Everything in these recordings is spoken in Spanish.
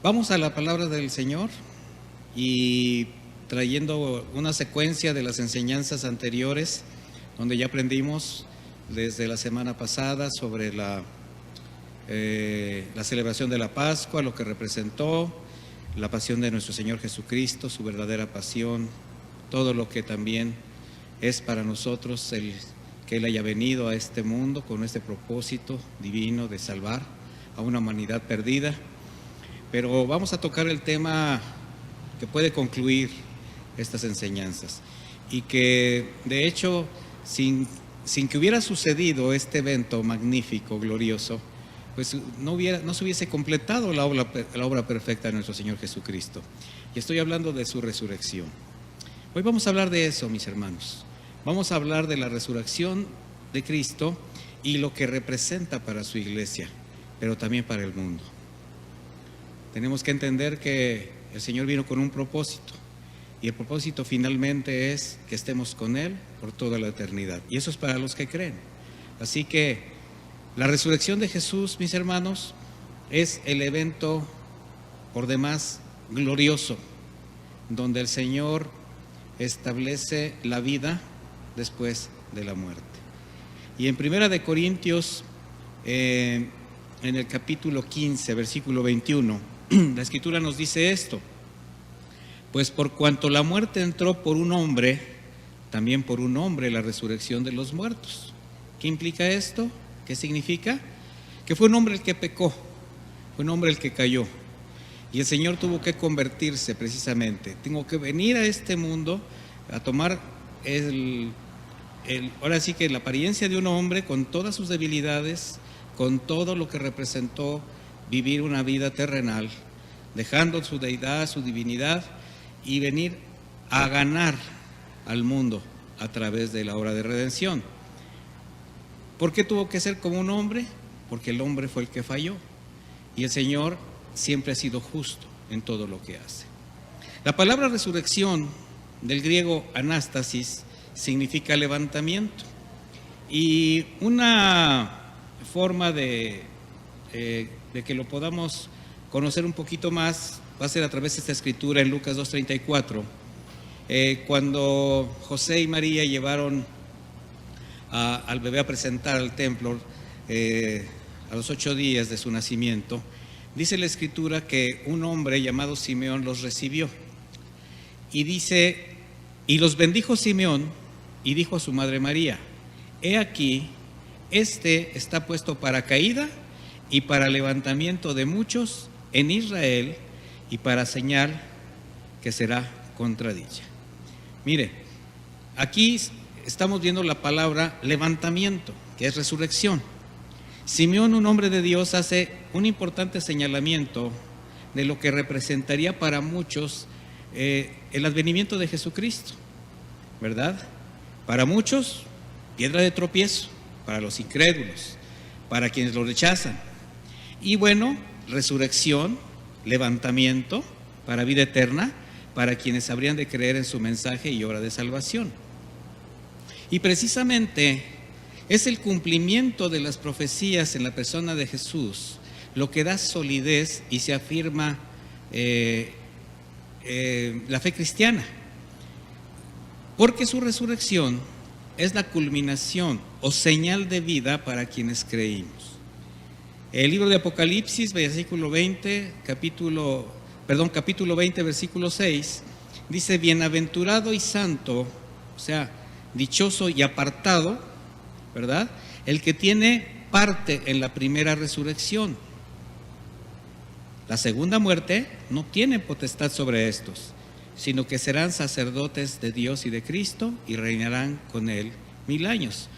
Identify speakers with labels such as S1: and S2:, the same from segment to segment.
S1: Vamos a la palabra del Señor y trayendo una secuencia de las enseñanzas anteriores, donde ya aprendimos desde la semana pasada sobre la celebración de la Pascua, lo que representó, la pasión de nuestro Señor Jesucristo, su verdadera pasión, todo lo que también es para nosotros que Él haya venido a este mundo con este propósito divino de salvar a una humanidad perdida. Pero vamos a tocar el tema que puede concluir estas enseñanzas y que de hecho sin que hubiera sucedido este evento magnífico, glorioso, pues no se hubiese completado la obra perfecta de nuestro Señor Jesucristo. Y estoy hablando de su resurrección. Hoy vamos a hablar de eso, mis hermanos. Vamos a hablar de la resurrección de Cristo y lo que representa para su iglesia, pero también para el mundo. Tenemos que entender que el Señor vino con un propósito y el propósito finalmente es que estemos con Él por toda la eternidad, y eso es para los que creen. Así que la resurrección de Jesús, mis hermanos, es el evento por demás glorioso donde el Señor establece la vida después de la muerte. Y en 1 Corintios, en el capítulo 15, versículo 21, la Escritura nos dice esto: pues por cuanto la muerte entró por un hombre, también por un hombre la resurrección de los muertos. ¿Qué implica esto? ¿Qué significa? Que fue un hombre el que pecó, fue un hombre el que cayó, y el Señor tuvo que convertirse precisamente, tuvo que venir a este mundo a tomar ahora sí que la apariencia de un hombre con todas sus debilidades, con todo lo que representó vivir una vida terrenal, dejando su deidad, su divinidad, y venir a ganar al mundo a través de la obra de redención. ¿Por qué tuvo que ser como un hombre? Porque el hombre fue el que falló, y el Señor siempre ha sido justo en todo lo que hace. La palabra resurrección, del griego anástasis, significa levantamiento, y una forma de que lo podamos conocer un poquito más va a ser a través de esta escritura en Lucas 2:34, cuando José y María llevaron al bebé a presentar al templo a los 8 días de su nacimiento. Dice la escritura que un hombre llamado Simeón los recibió, y dice: y los bendijo Simeón y dijo a su madre María: he aquí, este está puesto para caída y para levantamiento de muchos en Israel, y para señal que será contradicha. Mire, aquí estamos viendo la palabra levantamiento, que es resurrección. Simeón, un hombre de Dios, hace un importante señalamiento de lo que representaría para muchos el advenimiento de Jesucristo, ¿verdad? Para muchos, piedra de tropiezo, para los incrédulos, para quienes lo rechazan. Y bueno, resurrección, levantamiento para vida eterna, para quienes habrían de creer en su mensaje y obra de salvación. Y precisamente es el cumplimiento de las profecías en la persona de Jesús lo que da solidez y se afirma la fe cristiana, porque su resurrección es la culminación o señal de vida para quienes creímos. El libro de Apocalipsis, capítulo 20, versículo 6, dice: bienaventurado y santo, o sea, dichoso y apartado, ¿verdad?, el que tiene parte en la primera resurrección. La segunda muerte no tiene potestad sobre estos, sino que serán sacerdotes de Dios y de Cristo y reinarán con Él 1000 años.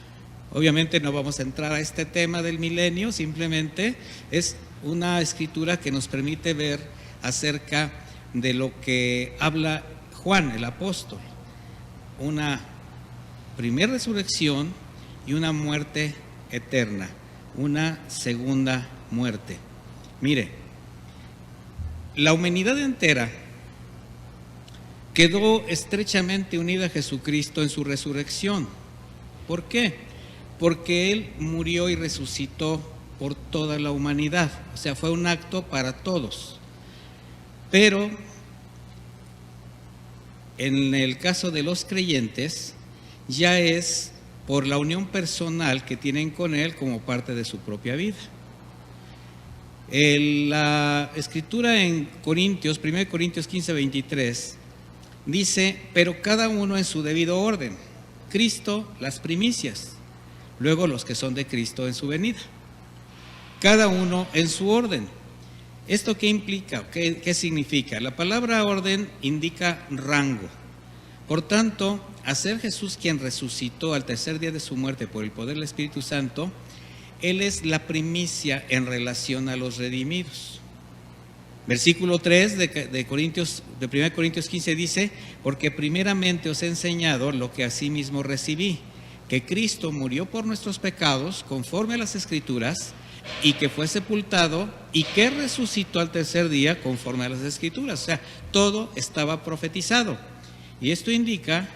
S1: Obviamente no vamos a entrar a este tema del milenio, simplemente es una escritura que nos permite ver acerca de lo que habla Juan, el apóstol: una primera resurrección y una muerte eterna, una segunda muerte. Mire, la humanidad entera quedó estrechamente unida a Jesucristo en su resurrección. ¿Por qué? Porque Él murió y resucitó por toda la humanidad, o sea, fue un acto para todos. Pero en el caso de los creyentes, ya es por la unión personal que tienen con Él como parte de su propia vida. La escritura en Corintios, 1 Corintios 15, 23, dice: pero cada uno en su debido orden, Cristo las primicias, luego los que son de Cristo en su venida. Cada uno en su orden. ¿Esto qué implica? ¿Qué significa? La palabra orden indica rango. Por tanto, al ser Jesús quien resucitó al tercer día de su muerte por el poder del Espíritu Santo, Él es la primicia en relación a los redimidos. Versículo 3 de 1 Corintios 15 dice: porque primeramente os he enseñado lo que asimismo recibí, que Cristo murió por nuestros pecados conforme a las Escrituras, y que fue sepultado y que resucitó al tercer día conforme a las Escrituras. O sea, todo estaba profetizado. Y esto indica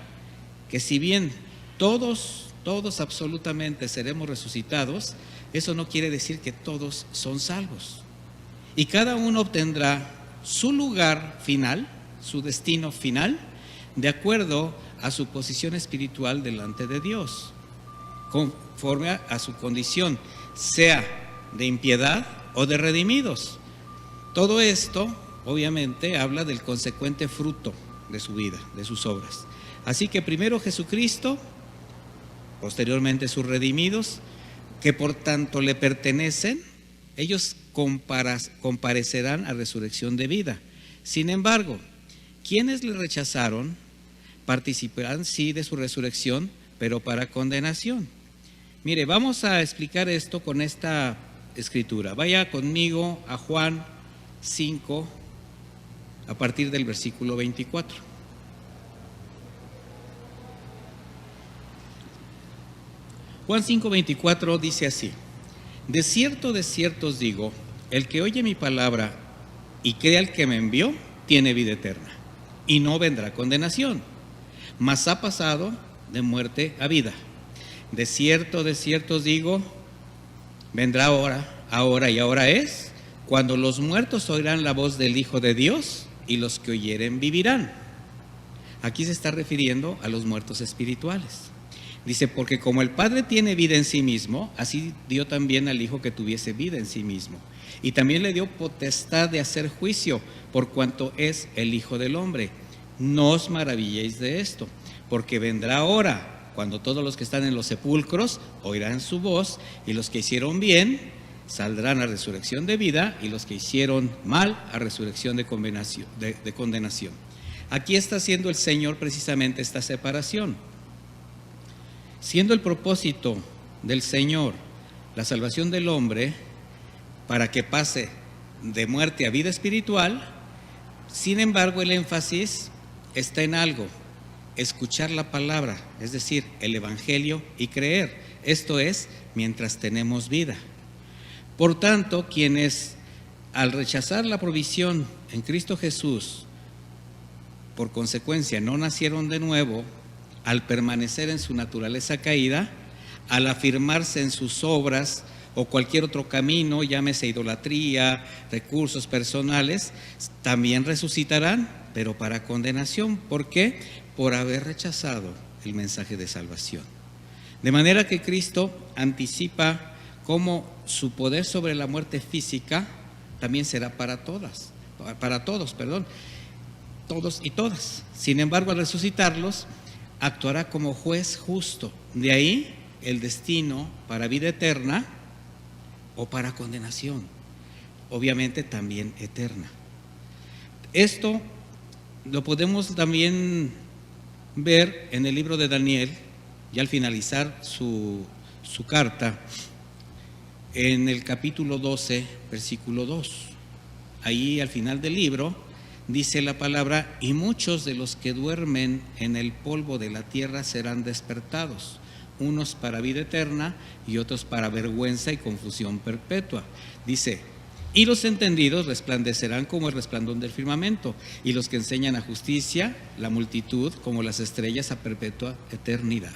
S1: que si bien todos absolutamente seremos resucitados, eso no quiere decir que todos son salvos. Y cada uno obtendrá su lugar final, su destino final, de acuerdo a su posición espiritual delante de Dios, conforme a su condición, sea de impiedad o de redimidos. Todo esto, obviamente, habla del consecuente fruto de su vida, de sus obras. Así que primero Jesucristo, posteriormente sus redimidos, que por tanto le pertenecen, ellos comparecerán a resurrección de vida. Sin embargo, quienes le rechazaron participarán sí de su resurrección, pero para condenación. Mire, vamos a explicar esto con esta escritura. Vaya conmigo a Juan 5, a partir del versículo 24. Juan 5, 24 dice así: de cierto os digo, el que oye mi palabra y cree al que me envió, tiene vida eterna, y no vendrá condenación, mas ha pasado de muerte a vida. De cierto os digo, vendrá ahora y ahora es, cuando los muertos oirán la voz del Hijo de Dios, y los que oyeren vivirán. Aquí se está refiriendo a los muertos espirituales. Dice: porque como el Padre tiene vida en sí mismo, así dio también al Hijo que tuviese vida en sí mismo. Y también le dio potestad de hacer juicio, por cuanto es el Hijo del Hombre. No os maravilléis de esto, porque vendrá hora cuando todos los que están en los sepulcros oirán su voz, y los que hicieron bien saldrán a resurrección de vida, y los que hicieron mal a resurrección de condenación. Aquí está haciendo el Señor precisamente esta separación. Siendo el propósito del Señor la salvación del hombre, para que pase de muerte a vida espiritual, sin embargo el énfasis está en algo: escuchar la palabra, es decir, el Evangelio, y creer. Esto es, mientras tenemos vida. Por tanto, quienes al rechazar la provisión en Cristo Jesús, por consecuencia no nacieron de nuevo, al permanecer en su naturaleza caída, al afirmarse en sus obras o cualquier otro camino, llámese idolatría, recursos personales, también resucitarán, pero para condenación. ¿Por qué? Por haber rechazado el mensaje de salvación. De manera que Cristo anticipa cómo su poder sobre la muerte física también será para todos, todos y todas. Sin embargo, al resucitarlos, actuará como juez justo. De ahí el destino para vida eterna o para condenación, obviamente también eterna. Esto lo podemos también ver en el libro de Daniel, y al finalizar su carta, en el capítulo 12, versículo 2. Ahí al final del libro dice la palabra: y muchos de los que duermen en el polvo de la tierra serán despertados, unos para vida eterna y otros para vergüenza y confusión perpetua. Dice: y los entendidos resplandecerán como el resplandor del firmamento, y los que enseñan a justicia, la multitud, como las estrellas a perpetua eternidad.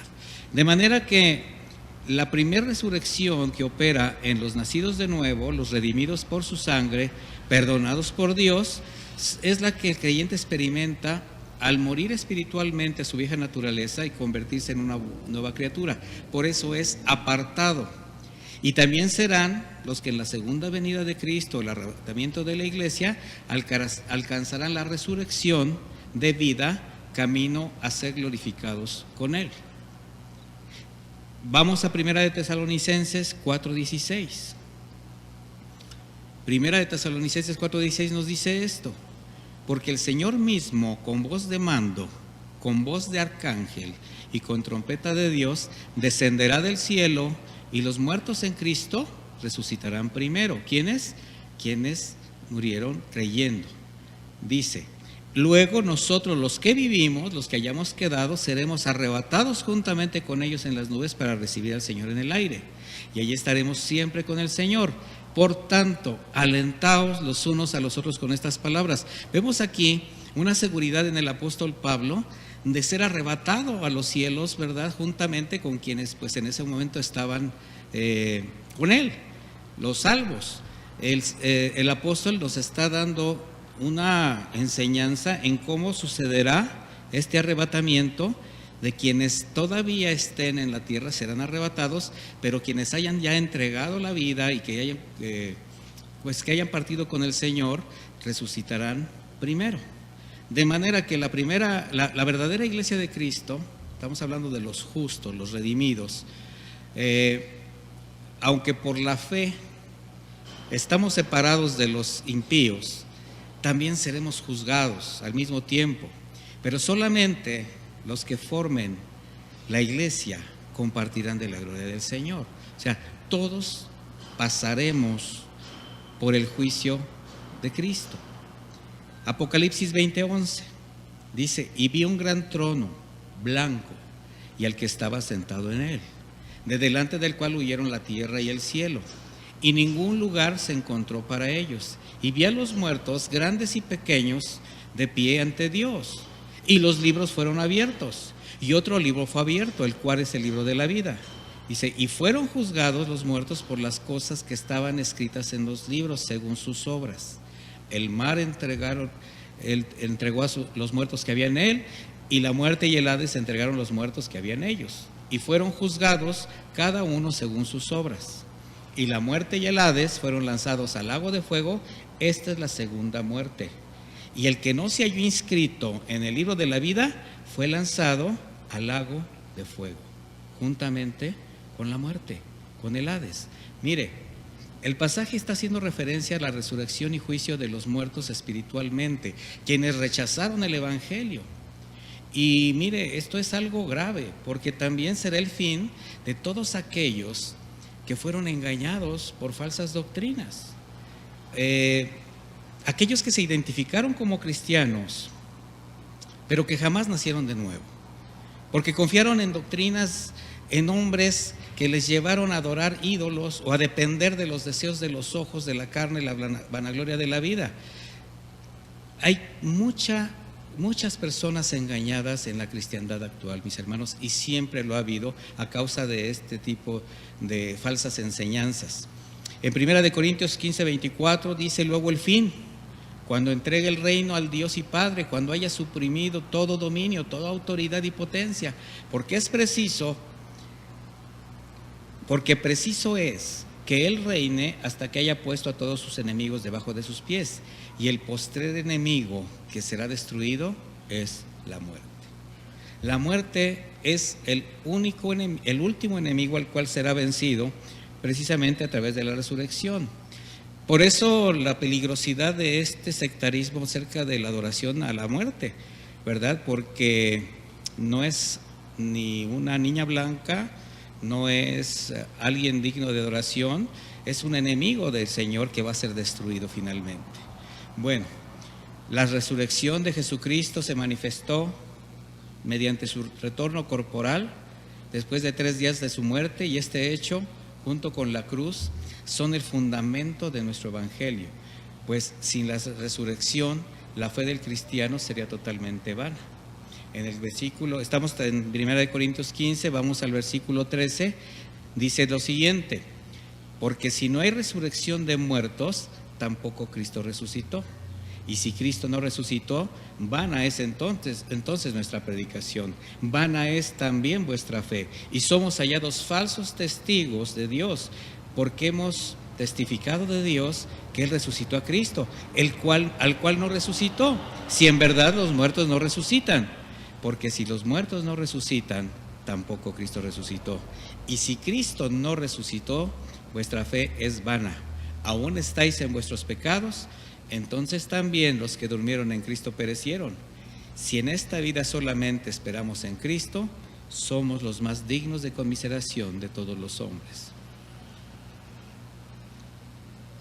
S1: De manera que la primera resurrección que opera en los nacidos de nuevo, los redimidos por su sangre, perdonados por Dios, es la que el creyente experimenta al morir espiritualmente a su vieja naturaleza y convertirse en una nueva criatura. Por eso es apartado. Y también serán los que en la segunda venida de Cristo, el arrebatamiento de la iglesia, alcanzarán la resurrección de vida, camino a ser glorificados con Él. Vamos a Primera de Tesalonicenses 4:16. Primera de Tesalonicenses 4:16 nos dice esto: porque el Señor mismo, con voz de mando, con voz de arcángel y con trompeta de Dios, descenderá del cielo, y los muertos en Cristo resucitarán primero. ¿Quiénes? Quienes murieron creyendo. Dice: luego nosotros, los que vivimos, los que hayamos quedado, seremos arrebatados juntamente con ellos en las nubes para recibir al Señor en el aire, y allí estaremos siempre con el Señor. Por tanto, alentaos los unos a los otros con estas palabras. Vemos aquí una seguridad en el apóstol Pablo de ser arrebatado a los cielos, ¿verdad? Juntamente con quienes pues en ese momento estaban con él, los salvos. El apóstol nos está dando una enseñanza en cómo sucederá este arrebatamiento. De quienes todavía estén en la tierra serán arrebatados, pero quienes hayan ya entregado la vida y que hayan partido con el Señor, resucitarán primero. De manera que la verdadera iglesia de Cristo, estamos hablando de los justos, los redimidos, aunque por la fe estamos separados de los impíos, también seremos juzgados al mismo tiempo, pero solamente los que formen la iglesia compartirán de la gloria del Señor. O sea, todos pasaremos por el juicio de Cristo. Apocalipsis 20:11 dice: y vi un gran trono blanco y al que estaba sentado en él, de delante del cual huyeron la tierra y el cielo, y ningún lugar se encontró para ellos. Y vi a los muertos, grandes y pequeños, de pie ante Dios. Y los libros fueron abiertos, y otro libro fue abierto, el cual es el libro de la vida. Dice: y fueron juzgados los muertos por las cosas que estaban escritas en los libros según sus obras. El mar entregó a los muertos que había en él, y la muerte y el Hades entregaron los muertos que había en ellos. Y fueron juzgados cada uno según sus obras. Y la muerte y el Hades fueron lanzados al lago de fuego. Esta es la segunda muerte. Y el que no se halló inscrito en el libro de la vida fue lanzado al lago de fuego, juntamente con la muerte, con el Hades. Mire, el pasaje está haciendo referencia a la resurrección y juicio de los muertos espiritualmente, quienes rechazaron el evangelio. Y mire, esto es algo grave, porque también será el fin de todos aquellos que fueron engañados por falsas doctrinas. Aquellos que se identificaron como cristianos, pero que jamás nacieron de nuevo, porque confiaron en doctrinas, en hombres que les llevaron a adorar ídolos o a depender de los deseos de los ojos, de la carne y la vanagloria de la vida. Hay muchas personas engañadas en la cristiandad actual, mis hermanos, y siempre lo ha habido a causa de este tipo de falsas enseñanzas. En 1 Corintios 15:24 dice: luego el fin, cuando entregue el reino al Dios y Padre, cuando haya suprimido todo dominio, toda autoridad y potencia, porque preciso es que Él reine hasta que haya puesto a todos sus enemigos debajo de sus pies. Y el postrer enemigo que será destruido es la muerte. La muerte es el último enemigo al cual será vencido precisamente a través de la resurrección. Por eso la peligrosidad de este sectarismo acerca de la adoración a la muerte, ¿verdad? Porque no es ni una niña blanca, no es alguien digno de adoración, es un enemigo del Señor que va a ser destruido finalmente. Bueno, la resurrección de Jesucristo se manifestó mediante su retorno corporal después de 3 días de su muerte, y este hecho, junto con la cruz, son el fundamento de nuestro evangelio, pues sin la resurrección la fe del cristiano sería totalmente vana. En el versículo, estamos en 1 Corintios 15, vamos al versículo 13, dice lo siguiente: porque si no hay resurrección de muertos, tampoco Cristo resucitó. Y si Cristo no resucitó, vana es entonces nuestra predicación, vana es también vuestra fe. Y somos hallados falsos testigos de Dios, porque hemos testificado de Dios que Él resucitó a Cristo, al cual no resucitó, si en verdad los muertos no resucitan. Porque si los muertos no resucitan, tampoco Cristo resucitó. Y si Cristo no resucitó, vuestra fe es vana. Aún estáis en vuestros pecados, entonces también los que durmieron en Cristo perecieron. Si en esta vida solamente esperamos en Cristo, somos los más dignos de conmiseración de todos los hombres.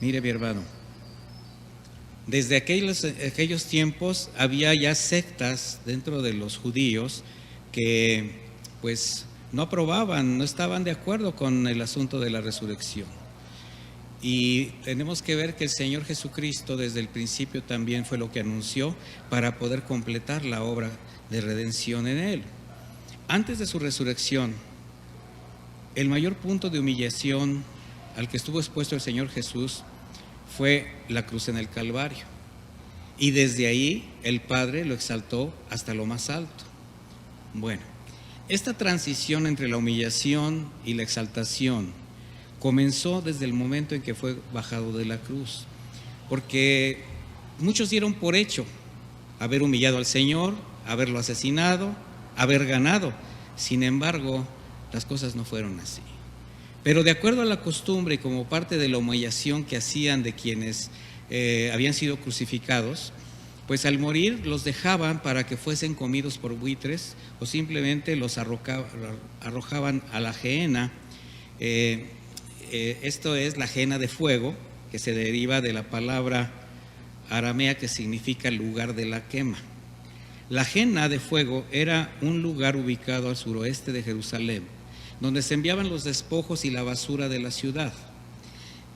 S1: Mire, mi hermano, desde aquellos tiempos había ya sectas dentro de los judíos que pues no aprobaban, no estaban de acuerdo con el asunto de la resurrección. Y tenemos que ver que el Señor Jesucristo desde el principio también fue lo que anunció para poder completar la obra de redención en Él. Antes de su resurrección, el mayor punto de humillación al que estuvo expuesto el Señor Jesús fue la cruz en el Calvario. Y desde ahí el Padre lo exaltó hasta lo más alto. Bueno, esta transición entre la humillación y la exaltación comenzó desde el momento en que fue bajado de la cruz, porque muchos dieron por hecho haber humillado al Señor, haberlo asesinado, haber ganado. Sin embargo, las cosas no fueron así. Pero de acuerdo a la costumbre y como parte de la humillación que hacían de quienes habían sido crucificados, pues al morir los dejaban para que fuesen comidos por buitres o simplemente los arrojaban a la gehenna. Esto es la gehenna de fuego, que se deriva de la palabra aramea que significa lugar de la quema. La gehenna de fuego era un lugar ubicado al suroeste de Jerusalén, donde se enviaban los despojos y la basura de la ciudad.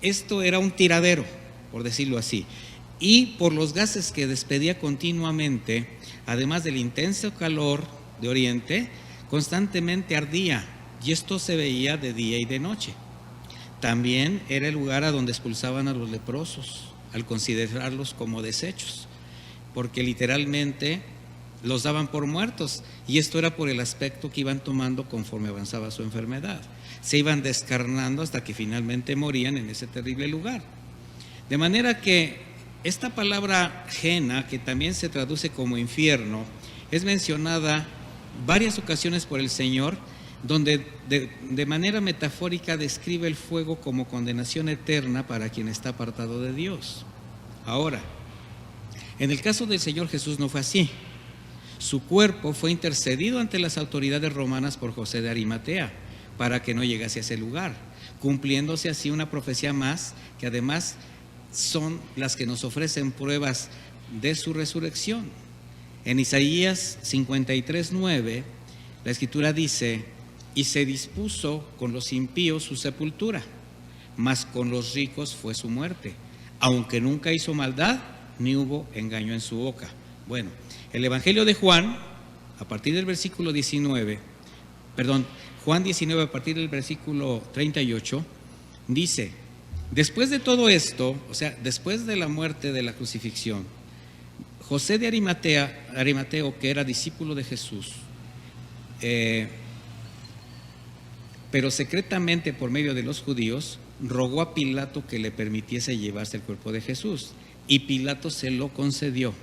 S1: Esto era un tiradero, por decirlo así, y por los gases que despedía continuamente, además del intenso calor de oriente, constantemente ardía, y esto se veía de día y de noche. También era el lugar a donde expulsaban a los leprosos, al considerarlos como desechos, porque literalmente los daban por muertos, y esto era por el aspecto que iban tomando conforme avanzaba su enfermedad. Se iban descarnando hasta que finalmente morían en ese terrible lugar. De manera que esta palabra gehenna, que también se traduce como infierno, es mencionada varias ocasiones por el Señor, donde de manera metafórica describe el fuego como condenación eterna para quien está apartado de Dios. Ahora, en el caso del Señor Jesús no fue así. Su cuerpo fue intercedido ante las autoridades romanas por José de Arimatea para que no llegase a ese lugar, cumpliéndose así una profecía más, que además son las que nos ofrecen pruebas de su resurrección. En Isaías 53:9, la Escritura dice: y se dispuso con los impíos su sepultura, mas con los ricos fue su muerte, aunque nunca hizo maldad, ni hubo engaño en su boca. Bueno, el Evangelio de Juan, a partir del versículo 19, Juan 19, a partir del versículo 38, dice: después de todo esto, o sea, después de la muerte, de la crucifixión, José de Arimateo, que era discípulo de Jesús, pero secretamente por medio de los judíos, rogó a Pilato que le permitiese llevarse el cuerpo de Jesús, y Pilato se lo concedió.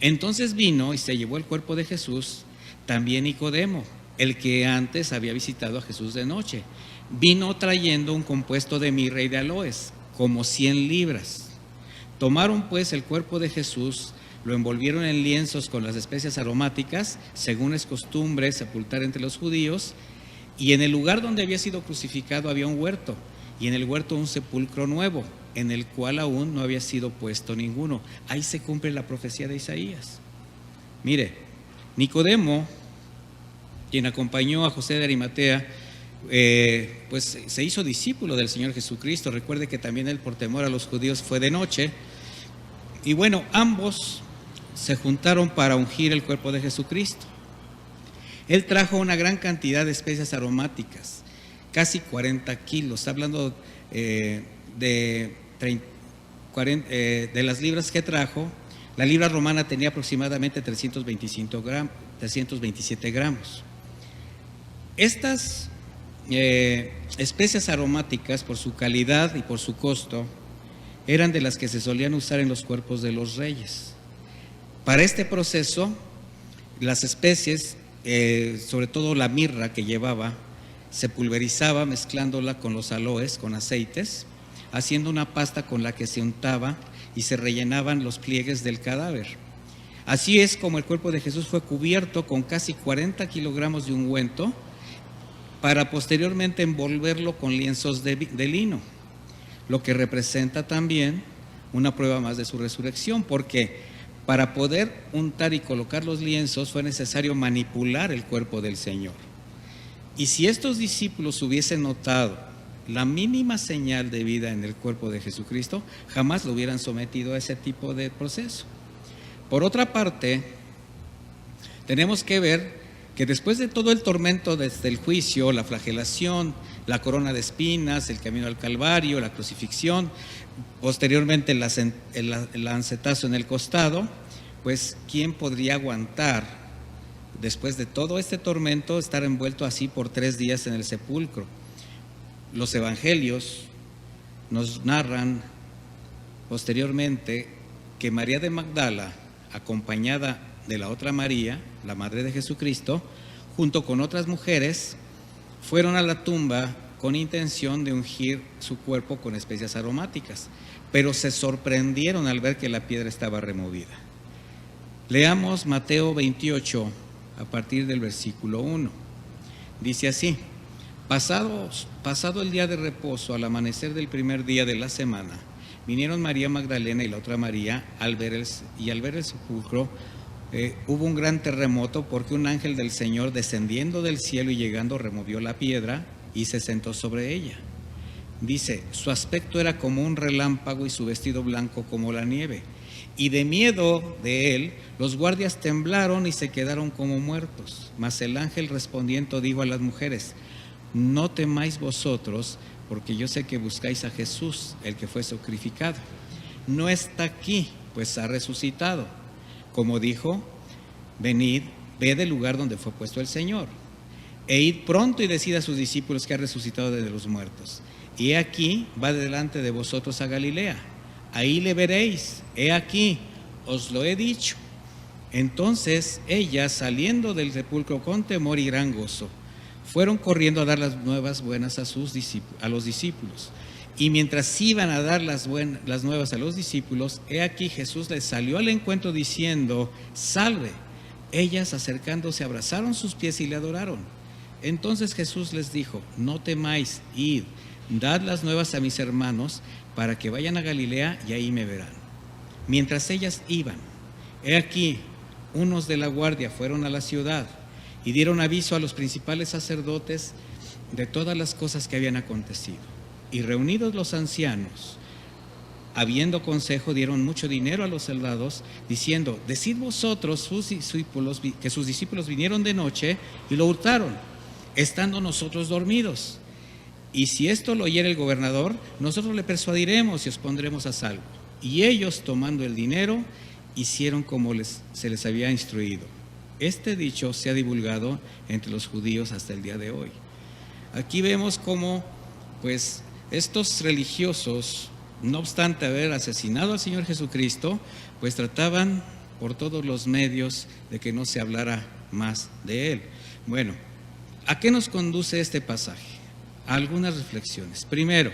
S1: Entonces vino y se llevó el cuerpo de Jesús también Nicodemo, el que antes había visitado a Jesús de noche. Vino trayendo un compuesto de mirra y de aloes, como 100 libras. Tomaron pues el cuerpo de Jesús, lo envolvieron en lienzos con las especias aromáticas, según es costumbre sepultar entre los judíos, y en el lugar donde había sido crucificado había un huerto, y en el huerto un sepulcro nuevo, en el cual aún no había sido puesto ninguno. Ahí se cumple la profecía de Isaías. Mire, Nicodemo, quien acompañó a José de Arimatea, pues se hizo discípulo del Señor Jesucristo. Recuerde que también él, por temor a los judíos, fue de noche. Y bueno, ambos se juntaron para ungir el cuerpo de Jesucristo. Él trajo una gran cantidad de especias aromáticas, casi 40 kilos. Está hablando de las libras que trajo, La libra romana tenía aproximadamente 327 gramos. Estas especias aromáticas, por su calidad y por su costo, eran de las que se solían usar en los cuerpos de los reyes. Para este proceso, las especies, sobre todo la mirra que llevaba, se pulverizaba mezclándola con los aloes, con aceites, haciendo una pasta con la que se untaba y se rellenaban los pliegues del cadáver. Así es como el cuerpo de Jesús fue cubierto con casi 40 kilogramos de ungüento para posteriormente envolverlo con lienzos de lino, lo que representa también una prueba más de su resurrección, porque para poder untar y colocar los lienzos fue necesario manipular el cuerpo del Señor. Y si estos discípulos hubiesen notado la mínima señal de vida en el cuerpo de Jesucristo, jamás lo hubieran sometido a ese tipo de proceso. Por otra parte, tenemos que ver que después de todo el tormento, desde el juicio, la flagelación, la corona de espinas, el camino al Calvario, la crucifixión, posteriormente el lancetazo en el costado, pues ¿quién podría aguantar después de todo este tormento estar envuelto así por 3 días en el sepulcro? Los evangelios nos narran posteriormente que María de Magdala, acompañada de la otra María, la madre de Jesucristo, junto con otras mujeres, fueron a la tumba con intención de ungir su cuerpo con especias aromáticas, pero se sorprendieron al ver que la piedra estaba removida. Leamos Mateo 28 a partir del versículo 1. Dice así: pasado el día de reposo, al amanecer del primer día de la semana, vinieron María Magdalena y la otra María al ver el sepulcro. Hubo un gran terremoto, porque un ángel del Señor, descendiendo del cielo y llegando, removió la piedra y se sentó sobre ella. Dice: su aspecto era como un relámpago y su vestido blanco como la nieve. Y de miedo de él, los guardias temblaron y se quedaron como muertos. Mas el ángel respondiendo dijo a las mujeres: no temáis vosotros, porque yo sé que buscáis a Jesús, el que fue sacrificado. No está aquí, pues ha resucitado. Como dijo, venid, ved el lugar donde fue puesto el Señor. E id pronto y decid a sus discípulos que ha resucitado de los muertos. Y he aquí, va delante de vosotros a Galilea. Ahí le veréis. He aquí, os lo he dicho. Entonces ellas, saliendo del sepulcro con temor y gran gozo, fueron corriendo a dar las nuevas buenas a los discípulos. Y mientras iban a dar las nuevas a los discípulos, he aquí Jesús les salió al encuentro diciendo: salve. Ellas, acercándose, abrazaron sus pies y le adoraron. Entonces Jesús les dijo: no temáis, id, dad las nuevas a mis hermanos, para que vayan a Galilea y ahí me verán. Mientras ellas iban, he aquí, unos de la guardia fueron a la ciudad y dieron aviso a los principales sacerdotes de todas las cosas que habían acontecido. Y reunidos los ancianos, habiendo consejo, dieron mucho dinero a los soldados, diciendo: decid vosotros sus discípulos, que sus discípulos vinieron de noche y lo hurtaron, estando nosotros dormidos. Y si esto lo oyere el gobernador, nosotros le persuadiremos y os pondremos a salvo. Y ellos, tomando el dinero, hicieron como se les había instruido. Este dicho se ha divulgado entre los judíos hasta el día de hoy. Aquí vemos cómo, pues, estos religiosos, no obstante haber asesinado al Señor Jesucristo, pues trataban por todos los medios de que no se hablara más de Él. Bueno, ¿a qué nos conduce este pasaje? A algunas reflexiones. Primero,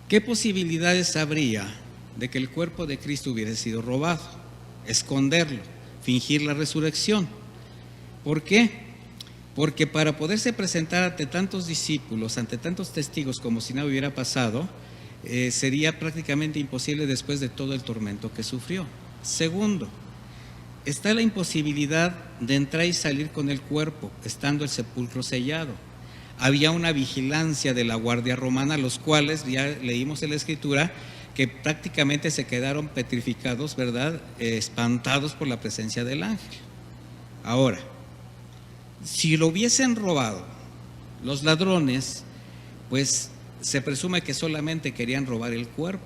S1: ¿qué posibilidades habría de que el cuerpo de Cristo hubiese sido robado? Esconderlo, fingir la resurrección. ¿Por qué? Porque para poderse presentar ante tantos discípulos, ante tantos testigos, como si nada hubiera pasado, sería prácticamente imposible después de todo el tormento que sufrió. Segundo, está la imposibilidad de entrar y salir con el cuerpo, estando el sepulcro sellado. Había una vigilancia de la guardia romana, los cuales, ya leímos en la Escritura, que prácticamente se quedaron petrificados, ¿verdad?, espantados por la presencia del ángel. Ahora, si lo hubiesen robado los ladrones, pues se presume que solamente querían robar el cuerpo,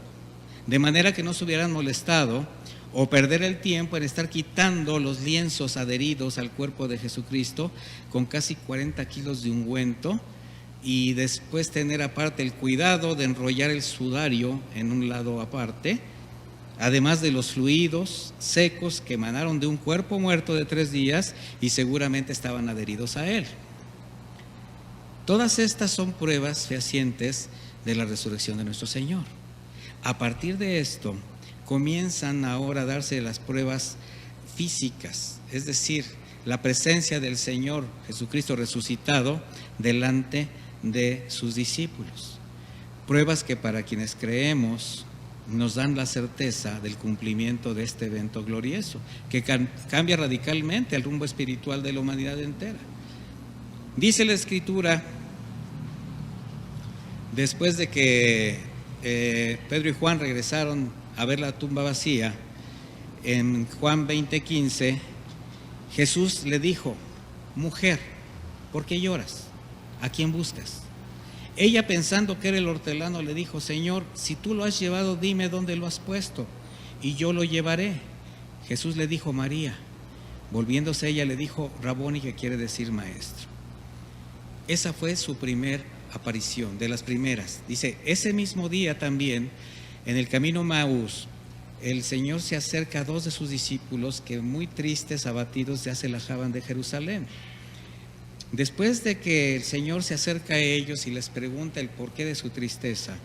S1: de manera que no se hubieran molestado o perder el tiempo en estar quitando los lienzos adheridos al cuerpo de Jesucristo con casi 40 kilos de ungüento, y después tener aparte el cuidado de enrollar el sudario en un lado aparte, además de los fluidos secos que emanaron de un cuerpo muerto de 3 días y seguramente estaban adheridos a él. Todas estas son pruebas fehacientes de la resurrección de nuestro Señor. A partir de esto, comienzan ahora a darse las pruebas físicas, es decir, la presencia del Señor Jesucristo resucitado delante de sus discípulos. Pruebas que para quienes creemos nos dan la certeza del cumplimiento de este evento glorioso, que cambia radicalmente el rumbo espiritual de la humanidad entera. Dice la Escritura, después de que Pedro y Juan regresaron a ver la tumba vacía, en Juan 20:15, Jesús le dijo: mujer, ¿por qué lloras? ¿A quién buscas? Ella, pensando que era el hortelano, le dijo: Señor, si tú lo has llevado, dime dónde lo has puesto y yo lo llevaré. Jesús le dijo: María. Volviéndose ella le dijo: Raboni, que quiere decir maestro. Esa fue su primer aparición, de las primeras. Dice, ese mismo día también, en el camino Maús, el Señor se acerca a 2 de sus discípulos que muy tristes, abatidos, ya se alejaban de Jerusalén. Después de que el Señor se acerca a ellos y les pregunta el porqué de su tristeza,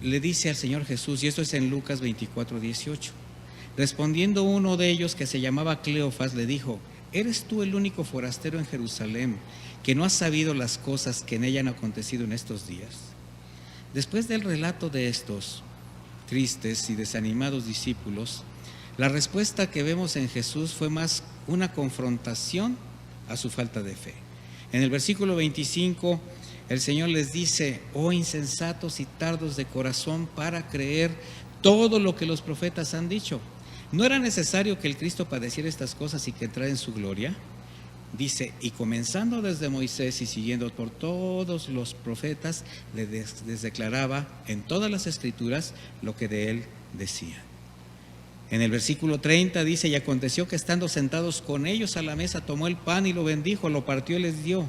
S1: le dice al Señor Jesús, y esto es en Lucas 24:18, respondiendo uno de ellos, que se llamaba Cleofas, le dijo: ¿eres tú el único forastero en Jerusalén que no has sabido las cosas que en ella han acontecido en estos días? Después del relato de estos tristes y desanimados discípulos, la respuesta que vemos en Jesús fue más una confrontación a su falta de fe. En el versículo 25, el Señor les dice: oh insensatos y tardos de corazón para creer todo lo que los profetas han dicho. ¿No era necesario que el Cristo padeciera estas cosas y que entrara en su gloria? Dice, y comenzando desde Moisés y siguiendo por todos los profetas, les declaraba en todas las escrituras lo que de él decía. En el versículo 30 dice, y aconteció que estando sentados con ellos a la mesa, tomó el pan y lo bendijo, lo partió y les dio.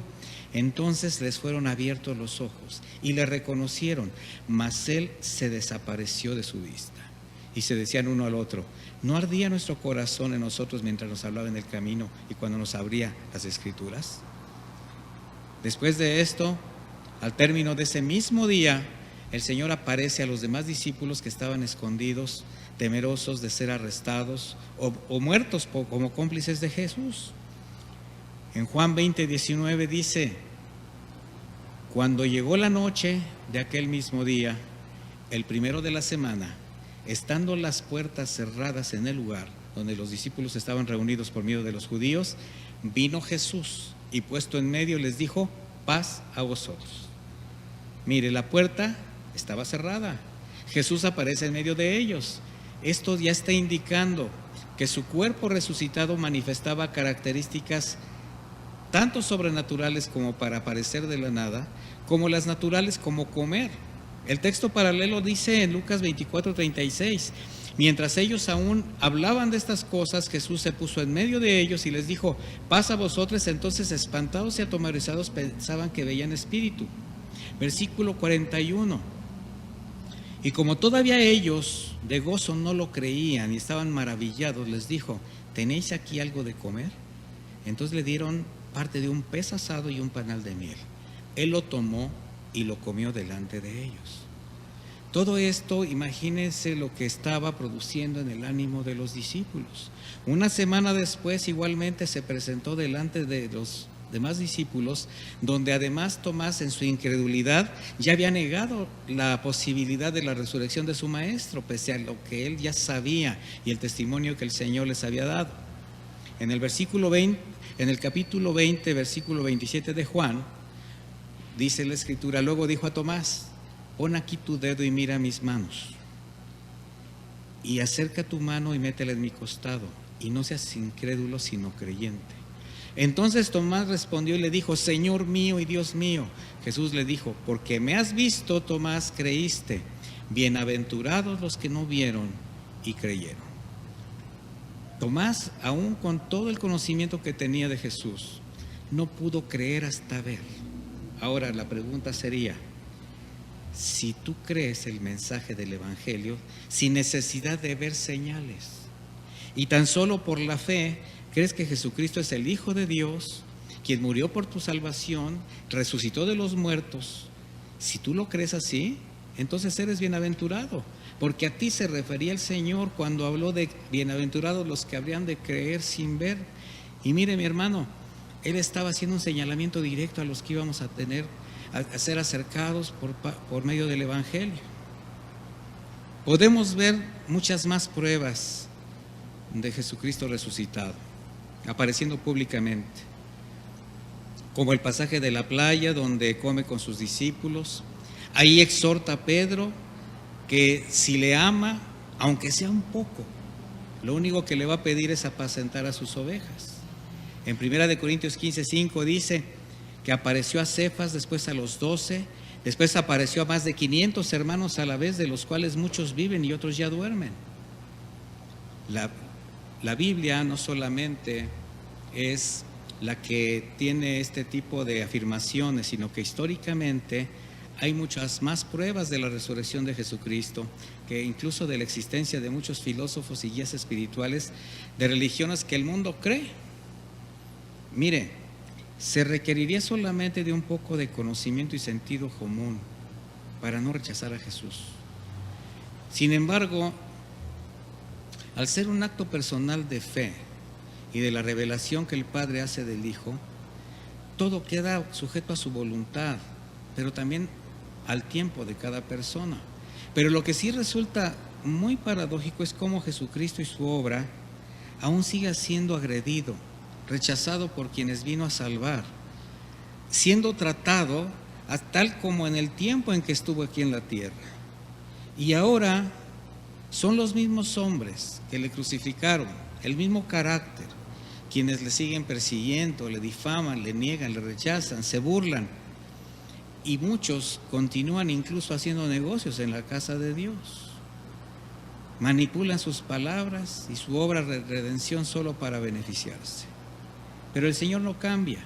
S1: Entonces les fueron abiertos los ojos y le reconocieron, mas él se desapareció de su vista. Y se decían uno al otro, ¿no ardía nuestro corazón en nosotros mientras nos hablaba en el camino y cuando nos abría las escrituras? Después de esto, al término de ese mismo día, el Señor aparece a los demás discípulos que estaban escondidos, temerosos de ser arrestados o muertos como cómplices de Jesús. En Juan 20:19 dice, cuando llegó la noche de aquel mismo día, el primero de la semana, estando las puertas cerradas en el lugar donde los discípulos estaban reunidos por miedo de los judíos, vino Jesús y puesto en medio les dijo, paz a vosotros. Mire, la puerta estaba cerrada, Jesús aparece en medio de ellos. Esto ya está indicando que su cuerpo resucitado manifestaba características tanto sobrenaturales como para aparecer de la nada, como las naturales como comer. El texto paralelo dice en Lucas 24:36, mientras ellos aún hablaban de estas cosas, Jesús se puso en medio de ellos y les dijo, paz a vosotros. Entonces, espantados y atemorizados, pensaban que veían espíritu. Versículo 41. Y como todavía ellos de gozo no lo creían y estaban maravillados, les dijo, ¿tenéis aquí algo de comer? Entonces le dieron parte de un pez asado y un panal de miel. Él lo tomó y lo comió delante de ellos. Todo esto, imagínense lo que estaba produciendo en el ánimo de los discípulos. Una semana después, igualmente se presentó delante de los demás discípulos, donde además Tomás, en su incredulidad, ya había negado la posibilidad de la resurrección de su maestro, pese a lo que él ya sabía y el testimonio que el Señor les había dado. En el capítulo 20, versículo 27 de Juan, dice la Escritura, luego dijo a Tomás, pon aquí tu dedo y mira mis manos, y acerca tu mano y métela en mi costado, y no seas incrédulo sino creyente. Entonces Tomás respondió y le dijo, Señor mío y Dios mío. Jesús le dijo, porque me has visto, Tomás, creíste. Bienaventurados los que no vieron y creyeron. Tomás, aún con todo el conocimiento que tenía de Jesús, no pudo creer hasta ver. Ahora la pregunta sería, si tú crees el mensaje del Evangelio sin necesidad de ver señales y tan solo por la fe crees que Jesucristo es el Hijo de Dios, quien murió por tu salvación, resucitó de los muertos, si tú lo crees así, entonces eres bienaventurado, porque a ti se refería el Señor cuando habló de bienaventurados los que habrían de creer sin ver. Y mire, mi hermano, Él estaba haciendo un señalamiento directo a los que íbamos a tener, a ser acercados por medio del Evangelio. Podemos ver muchas más pruebas de Jesucristo resucitado, apareciendo públicamente, como el pasaje de la playa donde come con sus discípulos. Ahí exhorta a Pedro que si le ama, aunque sea un poco, lo único que le va a pedir es apacentar a sus ovejas. En 1 Corintios 15:5 dice que apareció a Cefas, después a los 12, después apareció a más de 500 hermanos a la vez, de los cuales muchos viven y otros ya duermen. La Biblia no solamente es la que tiene este tipo de afirmaciones, sino que históricamente hay muchas más pruebas de la resurrección de Jesucristo, que incluso de la existencia de muchos filósofos y guías espirituales de religiones que el mundo cree. Mire, se requeriría solamente de un poco de conocimiento y sentido común para no rechazar a Jesús. Sin embargo, al ser un acto personal de fe y de la revelación que el Padre hace del Hijo, todo queda sujeto a su voluntad, pero también al tiempo de cada persona. Pero lo que sí resulta muy paradójico es cómo Jesucristo y su obra aún sigue siendo agredido, rechazado por quienes vino a salvar, siendo tratado tal como en el tiempo en que estuvo aquí en la tierra. Y ahora son los mismos hombres que le crucificaron, el mismo carácter, quienes le siguen persiguiendo, le difaman, le niegan, le rechazan, se burlan. Y muchos continúan incluso haciendo negocios en la casa de Dios. Manipulan sus palabras y su obra de redención solo para beneficiarse. Pero el Señor no cambia.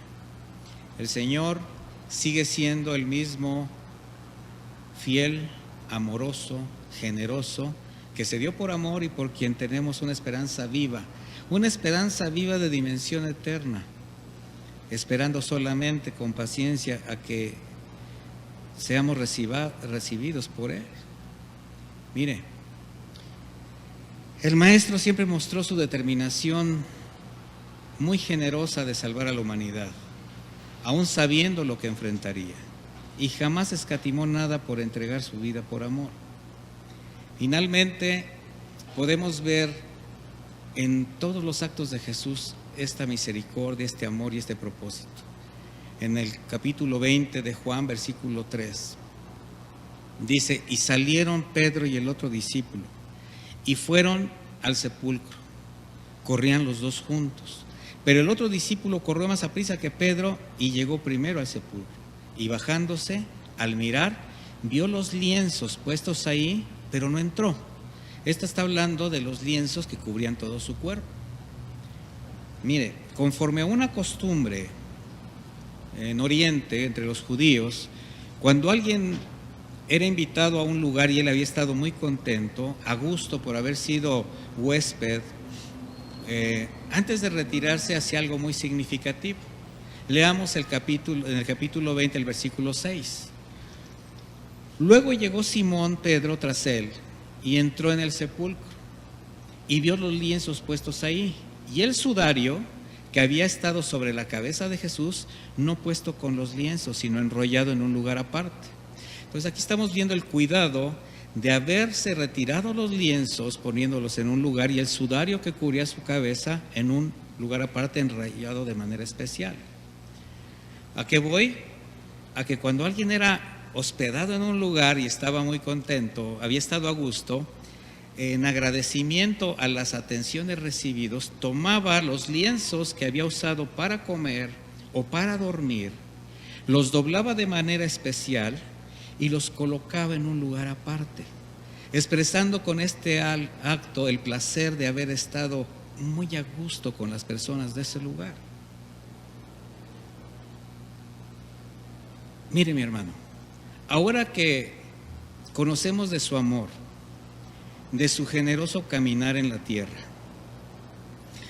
S1: El Señor sigue siendo el mismo fiel, amoroso, generoso, que se dio por amor y por quien tenemos una esperanza viva de dimensión eterna, esperando solamente con paciencia a que seamos recibidos por Él. Mire, el Maestro siempre mostró su determinación muy generosa de salvar a la humanidad, aún sabiendo lo que enfrentaría, y jamás escatimó nada por entregar su vida por amor. Finalmente, podemos ver en todos los actos de Jesús esta misericordia, este amor y este propósito. En el capítulo 20 de Juan, versículo 3, dice: y salieron Pedro y el otro discípulo, y fueron al sepulcro. Corrían los dos juntos, pero el otro discípulo corrió más aprisa que Pedro y llegó primero al sepulcro. Y bajándose, al mirar, vio los lienzos puestos ahí, pero no entró. Esta está hablando de los lienzos que cubrían todo su cuerpo. Mire, conforme a una costumbre en Oriente, entre los judíos, cuando alguien era invitado a un lugar y él había estado muy contento, a gusto por haber sido huésped, antes de retirarse hacía algo muy significativo. Leamos en el capítulo 20, el versículo 6. Luego llegó Simón Pedro tras él y entró en el sepulcro y vio los lienzos puestos ahí y el sudario que había estado sobre la cabeza de Jesús, no puesto con los lienzos, sino enrollado en un lugar aparte. Entonces aquí estamos viendo el cuidado de haberse retirado los lienzos, poniéndolos en un lugar, y el sudario que cubría su cabeza en un lugar aparte, enrollado de manera especial. ¿A qué voy? A que cuando alguien era hospedado en un lugar y estaba muy contento, había estado a gusto, en agradecimiento a las atenciones recibidas, tomaba los lienzos que había usado para comer o para dormir, los doblaba de manera especial y los colocaba en un lugar aparte. expresando con este acto el placer de haber estado muy a gusto con las personas de ese lugar. Mire, mi hermano, ahora que conocemos de su amor, de su generoso caminar en la tierra,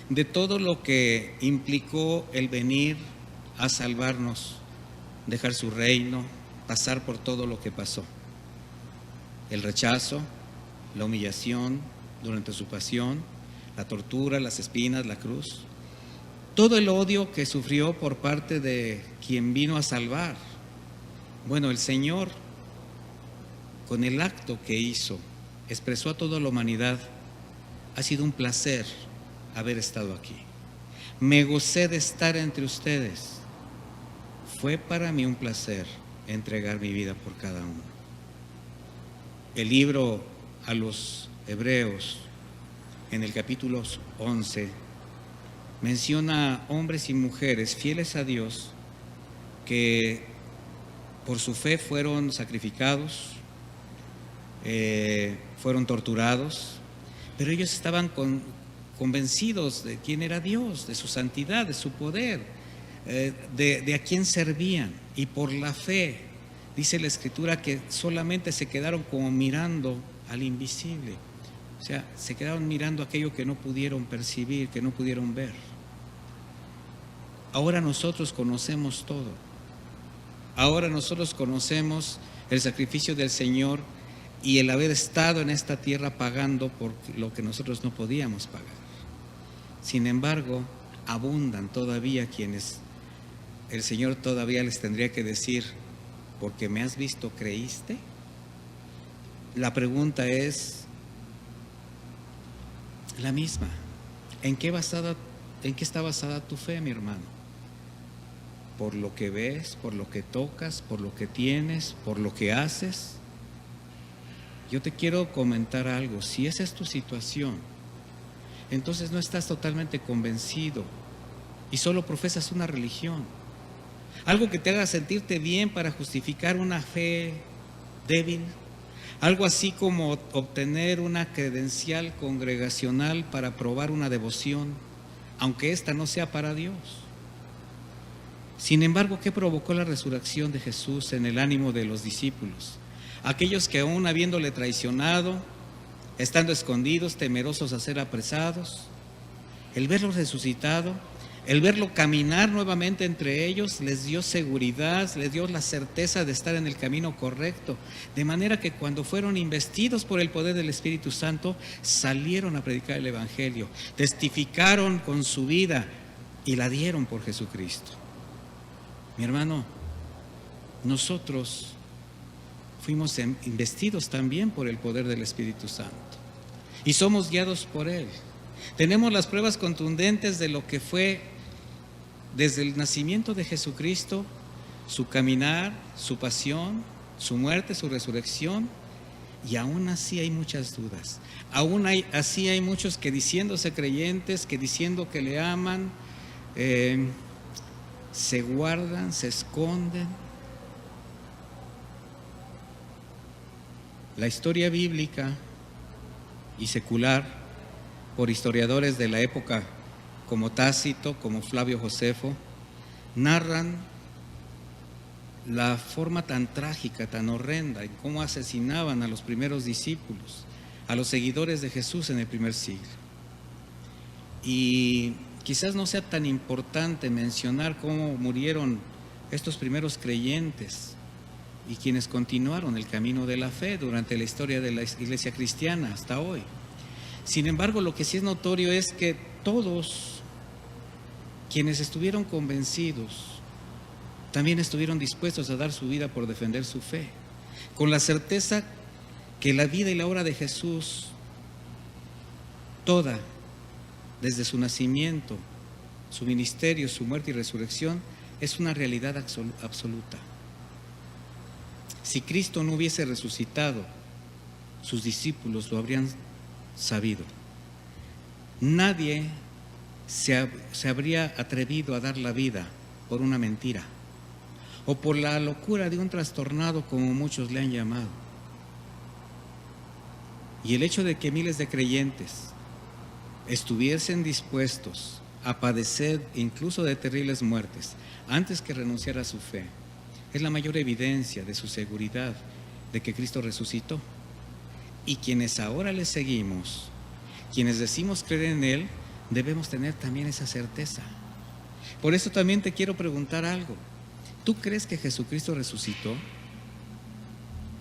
S1: de todo lo que implicó el venir a salvarnos, dejar su reino, pasar por todo lo que pasó, el rechazo, la humillación durante su pasión, la tortura, las espinas, la cruz, todo el odio que sufrió por parte de quien vino a salvar. Bueno, el Señor, con el acto que hizo, expresó a toda la humanidad: ha sido un placer haber estado aquí. Me gocé de estar entre ustedes. Fue para mí un placer entregar mi vida por cada uno. El libro a los Hebreos, en el capítulo 11, menciona hombres y mujeres fieles a Dios que por su fe fueron sacrificados, fueron torturados, pero ellos estaban convencidos de quién era Dios, de su santidad, de su poder, de a quién servían, y por la fe, dice la Escritura, que solamente se quedaron como mirando al invisible, o sea, se quedaron mirando aquello que no pudieron percibir, que no pudieron ver. Ahora nosotros conocemos todo, ahora nosotros conocemos el sacrificio del Señor y el haber estado en esta tierra pagando por lo que nosotros no podíamos pagar. Sin embargo, abundan todavía quienes el Señor todavía les tendría que decir: porque me has visto, ¿creíste? La pregunta es la misma: ¿en qué está basada tu fe, mi hermano? ¿Por lo que ves, por lo que tocas, por lo que tienes, por lo que haces? Yo te quiero comentar algo: si esa es tu situación, entonces no estás totalmente convencido y solo profesas una religión, algo que te haga sentirte bien para justificar una fe débil, algo así como obtener una credencial congregacional para probar una devoción, aunque ésta no sea para Dios. Sin embargo, ¿qué provocó la resurrección de Jesús en el ánimo de los discípulos? Aquellos que aún habiéndole traicionado, estando escondidos, temerosos a ser apresados, el verlo resucitado, el verlo caminar nuevamente entre ellos, les dio seguridad, les dio la certeza de estar en el camino correcto, de manera que cuando fueron investidos por el poder del Espíritu Santo, salieron a predicar el Evangelio, testificaron con su vida y la dieron por Jesucristo. Mi hermano, nosotros fuimos investidos también por el poder del Espíritu Santo y somos guiados por Él. Tenemos las pruebas contundentes de lo que fue desde el nacimiento de Jesucristo, su caminar, su pasión, su muerte, su resurrección, y aún así hay muchas dudas. Así hay muchos que diciéndose creyentes, que diciendo que le aman, se guardan, se esconden. La historia bíblica y secular, por historiadores de la época como Tácito, como Flavio Josefo, narran la forma tan trágica, tan horrenda, en cómo asesinaban a los primeros discípulos, a los seguidores de Jesús en el primer siglo. Y quizás no sea tan importante mencionar cómo murieron estos primeros creyentes y quienes continuaron el camino de la fe durante la historia de la iglesia cristiana hasta hoy. Sin embargo, lo que sí es notorio es que todos quienes estuvieron convencidos también estuvieron dispuestos a dar su vida por defender su fe, con la certeza que la vida y la obra de Jesús, toda, desde su nacimiento, su ministerio, su muerte y resurrección, es una realidad absoluta. Si Cristo no hubiese resucitado, sus discípulos lo habrían sabido. Nadie se habría atrevido a dar la vida por una mentira o por la locura de un trastornado, como muchos le han llamado. Y el hecho de que miles de creyentes estuviesen dispuestos a padecer incluso de terribles muertes antes que renunciar a su fe, es la mayor evidencia de su seguridad de que Cristo resucitó. Y quienes ahora le seguimos, quienes decimos creer en Él, debemos tener también esa certeza. Por eso también te quiero preguntar algo. ¿Tú crees que Jesucristo resucitó?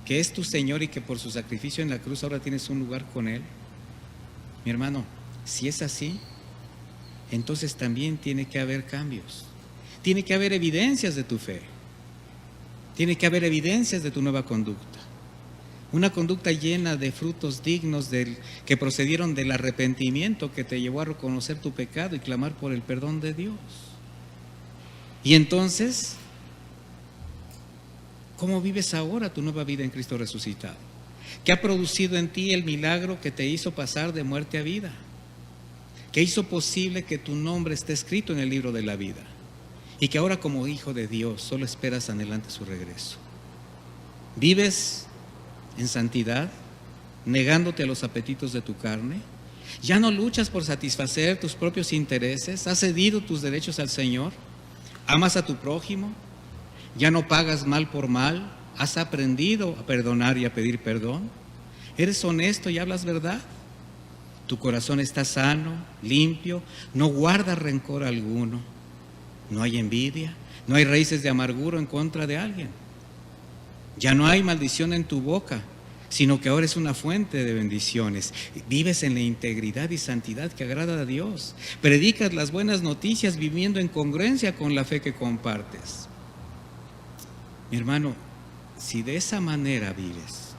S1: ¿Que es tu Señor y que por su sacrificio en la cruz ahora tienes un lugar con Él? Mi hermano, si es así, entonces también tiene que haber cambios. Tiene que haber evidencias de tu fe. Tiene que haber evidencias de tu nueva conducta. Una conducta llena de frutos dignos que procedieron del arrepentimiento que te llevó a reconocer tu pecado y clamar por el perdón de Dios. Y entonces, ¿cómo vives ahora tu nueva vida en Cristo resucitado? ¿Qué ha producido en ti el milagro que te hizo pasar de muerte a vida? ¿Qué hizo posible que tu nombre esté escrito en el libro de la vida? Y que ahora como hijo de Dios solo esperas anhelante su regreso. ¿Vives en santidad, negándote a los apetitos de tu carne? ¿Ya no luchas por satisfacer tus propios intereses? ¿Has cedido tus derechos al Señor? ¿Amas a tu prójimo? ¿Ya no pagas mal por mal? ¿Has aprendido a perdonar y a pedir perdón? ¿Eres honesto y hablas verdad? ¿Tu corazón está sano, limpio? ¿No guardas rencor alguno? ¿No hay envidia? ¿No hay raíces de amargura en contra de alguien? Ya no hay maldición en tu boca, sino que ahora es una fuente de bendiciones. Vives en la integridad y santidad que agrada a Dios. Predicas las buenas noticias viviendo en congruencia con la fe que compartes. Mi hermano, si de esa manera vives,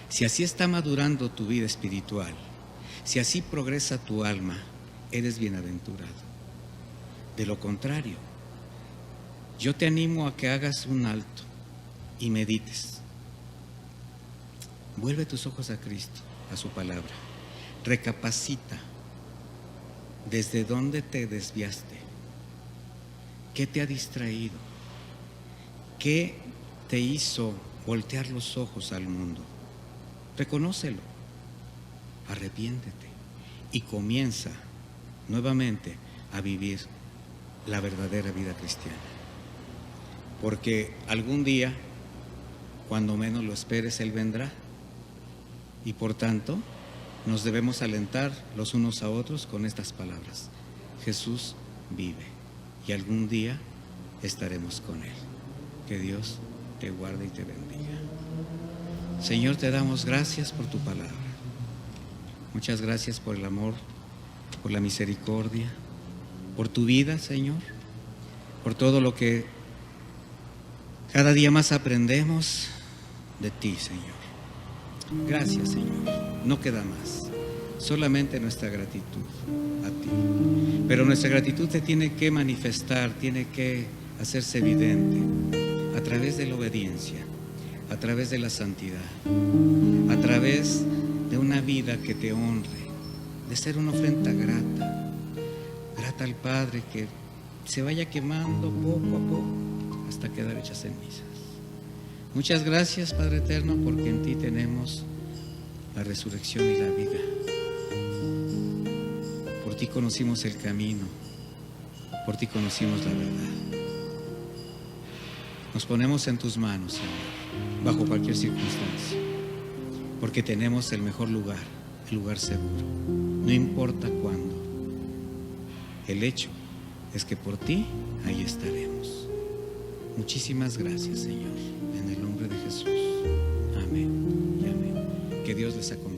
S1: si así está madurando tu vida espiritual, si así progresa tu alma, eres bienaventurado. De lo contrario, yo te animo a que hagas un alto y medites. Vuelve tus ojos a Cristo, a su palabra. Recapacita desde dónde te desviaste, qué te ha distraído, qué te hizo voltear los ojos al mundo. Reconócelo, arrepiéntete y comienza nuevamente a vivir la verdadera vida cristiana. Porque algún día, cuando menos lo esperes, Él vendrá. Y por tanto, nos debemos alentar los unos a otros con estas palabras. Jesús vive y algún día estaremos con Él. Que Dios te guarde y te bendiga. Señor, te damos gracias por tu palabra. Muchas gracias por el amor, por la misericordia, por tu vida, Señor, por todo lo que cada día más aprendemos de ti, Señor. Gracias, Señor. No queda más, solamente nuestra gratitud a ti. Pero nuestra gratitud te tiene que manifestar, tiene que hacerse evidente a través de la obediencia, a través de la santidad, a través de una vida que te honre, de ser una ofrenda grata al Padre, que se vaya quemando poco a poco hasta quedar hecha cenizas. Muchas gracias, Padre eterno, porque en ti tenemos la resurrección y la vida. Por ti conocimos el camino, por ti conocimos la verdad. Nos ponemos en tus manos, Señor, bajo cualquier circunstancia, porque tenemos el mejor lugar, el lugar seguro, no importa cuándo. El hecho es que por ti ahí estaremos. Muchísimas gracias, Señor, en el nombre de Jesús. Amén y amén. Que Dios les acompañe.